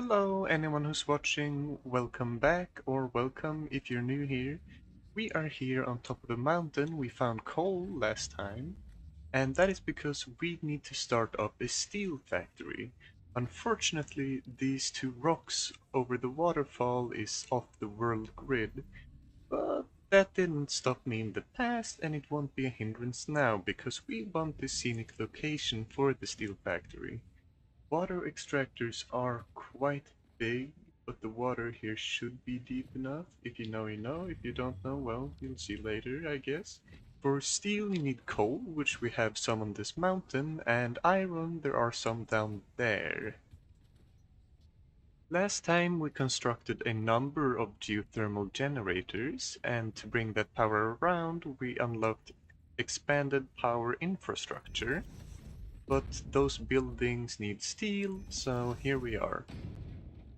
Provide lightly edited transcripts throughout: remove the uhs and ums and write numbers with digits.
Hello, anyone who's watching, welcome back, or welcome if you're new here. We are here on top of the mountain. We found coal last time, and that is because we need to start up a steel factory. Unfortunately, these two rocks over the waterfall is off the world grid, but that didn't stop me in the past, and it won't be a hindrance now because we want the scenic location for the steel factory. Water extractors are quite big, but the water here should be deep enough. If you know, you know. If you don't know, well, you'll see later, I guess. For steel, you need coal, which we have some on this mountain, and iron, there are some down there. Last time we constructed a number of geothermal generators, and to bring that power around, we unlocked expanded power infrastructure. But those buildings need steel, so here we are.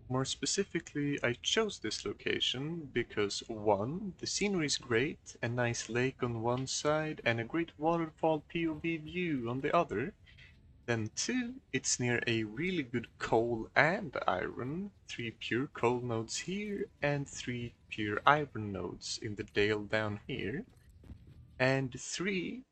More specifically, I chose this location because 1. The scenery is great, a nice lake on one side and a great waterfall POV view on the other. Then 2. It's near a really good coal and iron, 3 pure coal nodes here and 3 pure iron nodes in the dale down here. And 3.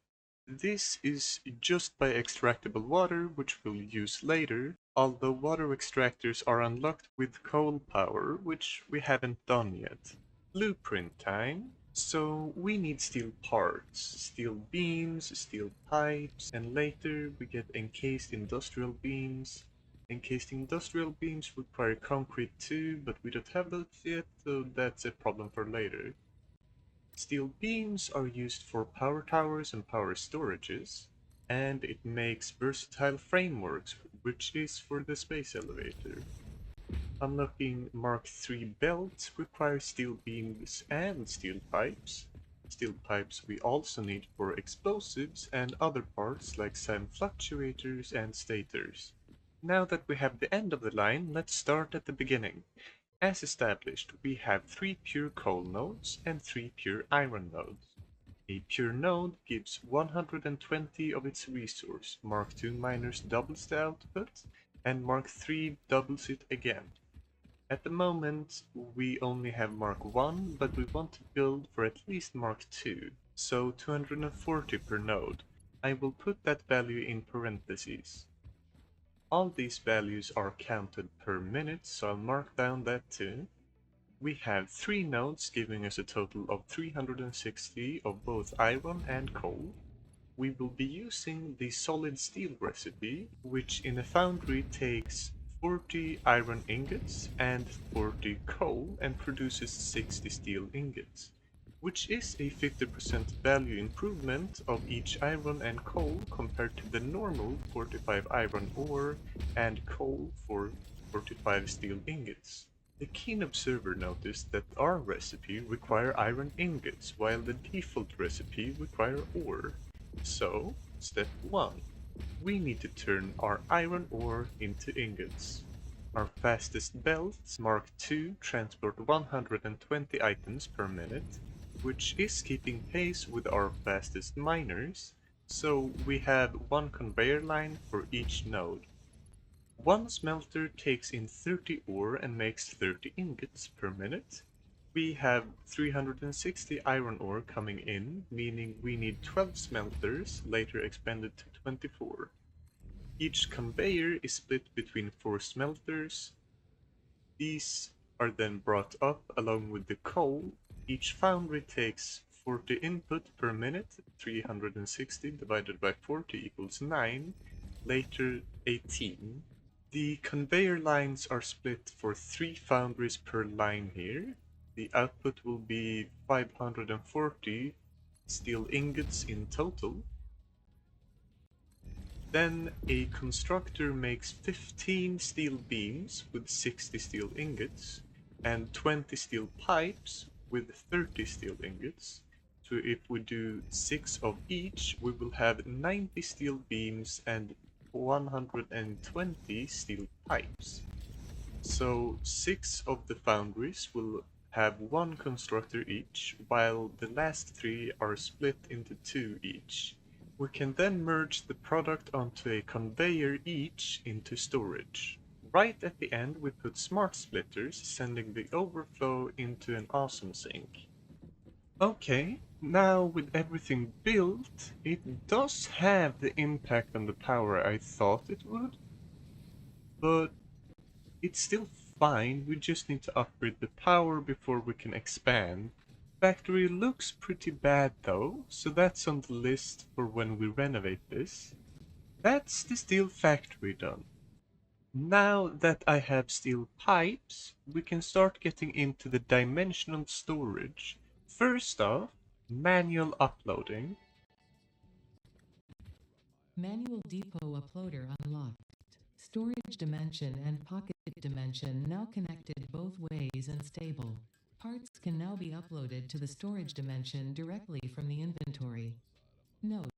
This is just by extractable water, which we'll use later, although water extractors are unlocked with coal power, which we haven't done yet. Blueprint time. So we need steel parts, steel beams, steel pipes, and later we get encased industrial beams. Encased industrial beams require concrete too, but we don't have those yet, so that's a problem for later. Steel beams are used for power towers and power storages, and it makes versatile frameworks, which is for the space elevator. Unlocking Mark III belts requires steel beams and steel pipes. Steel pipes we also need for explosives and other parts like SAM fluctuators and stators. Now that we have the end of the line, let's start at the beginning. As established, we have 3 pure coal nodes and 3 pure iron nodes. A pure node gives 120 of its resource, Mark II miners doubles the output, and Mark III doubles it again. At the moment, we only have Mark I, but we want to build for at least Mark II, so 240 per node. I will put that value in parentheses. All these values are counted per minute, so I'll mark down that too. We have 3 nodes giving us a total of 360 of both iron and coal. We will be using the solid steel recipe, which in a foundry takes 40 iron ingots and 40 coal and produces 60 steel ingots, which is a 50% value improvement of each iron and coal compared to the normal 45 iron ore and coal for 45 steel ingots. The keen observer noticed that our recipe requires iron ingots while the default recipe requires ore. So, step 1. We need to turn our iron ore into ingots. Our fastest belts, Mark II, transport 120 items per minute, which is keeping pace with our fastest miners, so we have one conveyor line for each node. One smelter takes in 30 ore and makes 30 ingots per minute. We have 360 iron ore coming in, meaning we need 12 smelters, later expanded to 24. Each conveyor is split between 4 smelters. These are then brought up along with the coal. Each foundry takes 40 input per minute, 360 divided by 40 equals 9, later 18. The conveyor lines are split for 3 foundries per line here. The output will be 540 steel ingots in total. Then a constructor makes 15 steel beams with 60 steel ingots and 20 steel pipes with 30 steel ingots. So if we do 6 of each, we will have 90 steel beams and 120 steel pipes. So 6 of the foundries will have 1 constructor each, while the last 3 are split into 2 each. We can then merge the product onto a conveyor each into storage. Right at the end we put smart splitters, sending the overflow into an awesome sink. Okay, now with everything built, it does have the impact on the power I thought it would, but it's still fine, we just need to upgrade the power before we can expand. Factory looks pretty bad though, so that's on the list for when we renovate this. That's the steel factory done. Now that I have steel pipes, we can start getting into the dimensional storage. First off, manual uploading. Manual depot uploader unlocked. Storage dimension and pocket dimension now connected both ways and stable. Parts can now be uploaded to the storage dimension directly from the inventory. Note: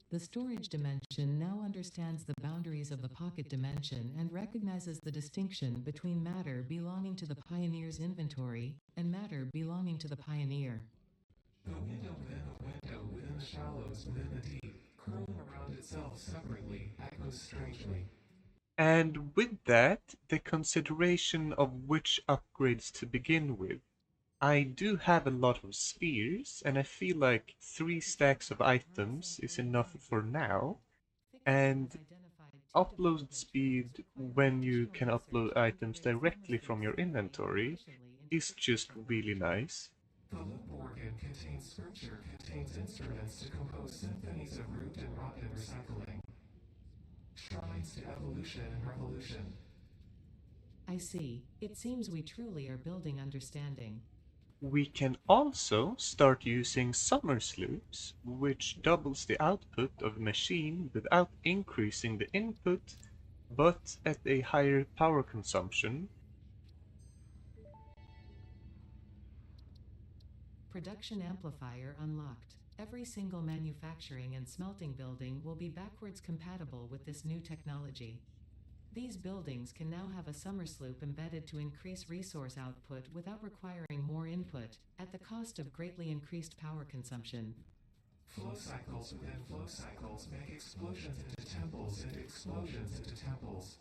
the storage dimension now understands the boundaries of the pocket dimension and recognizes the distinction between matter belonging to the Pioneer's inventory and matter belonging to the Pioneer. The window within a window within the shallows within the deep, curling around itself separately, echoes strangely. And with that, the consideration of which upgrades to begin with. I do have a lot of spheres, and I feel like 3 stacks of items is enough for now. And upload speed, when you can upload items directly from your inventory, is just really nice. The loop organ contains scripture, contains instruments to compose symphonies of root and rot and recycling. Shrines to evolution and revolution. I see. It seems we truly are building understanding. We can also start using summer sloops, which doubles the output of a machine without increasing the input, but at a higher power consumption. Production amplifier unlocked. Every single manufacturing and smelting building will be backwards compatible with this new technology. These buildings can now have a summer sloop embedded to increase resource output without requiring more input, at the cost of greatly increased power consumption. Flow cycles within flow cycles make explosions into temples and explosions into temples.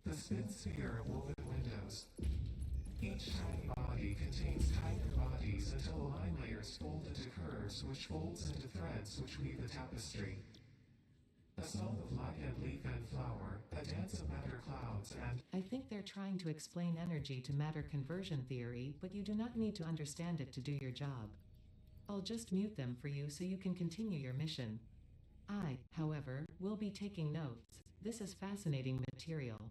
The spin sphere of woven windows. Each tiny body contains tighter bodies until line layers fold into curves which folds into threads which weave a tapestry. A song of light and leaf and flower, a dance of matter clouds and... I think they're trying to explain energy to matter conversion theory, but you do not need to understand it to do your job. I'll just mute them for you so you can continue your mission. I, however, will be taking notes. This is fascinating material.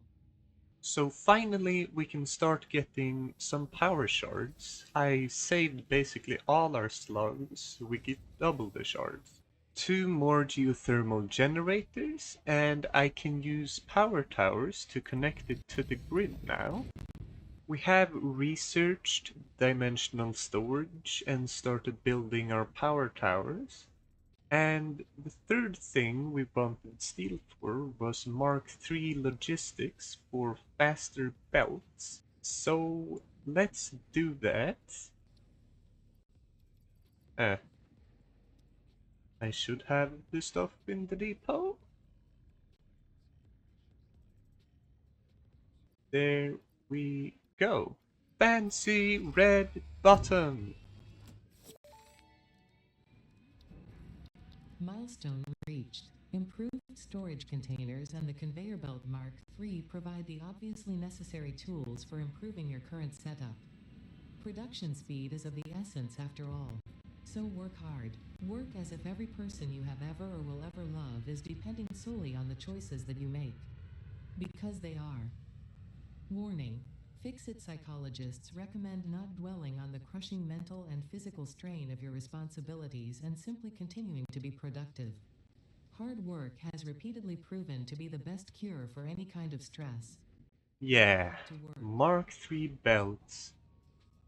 So finally we can start getting some power shards. I saved basically all our slugs, so we get double the shards. 2 more geothermal generators, and I can use power towers to connect it to the grid now. We have researched dimensional storage and started building our power towers. And the third thing we wanted steel for was Mark III logistics for faster belts. So let's do that. Uh, I should have the stuff in the depot. There we go. Fancy red button. Milestone reached. Improved storage containers and the conveyor belt Mark III provide the obviously necessary tools for improving your current setup. Production speed is of the essence after all. So work hard. Work as if every person you have ever or will ever love is depending solely on the choices that you make. Because they are. Warning: fix-it psychologists recommend not dwelling on the crushing mental and physical strain of your responsibilities and simply continuing to be productive. Hard work has repeatedly proven to be the best cure for any kind of stress. Yeah, To work. Mark III belts.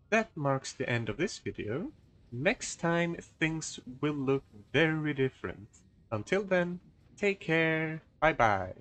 That marks the end of this video. Next time things will look very different. Until then, take care. Bye bye.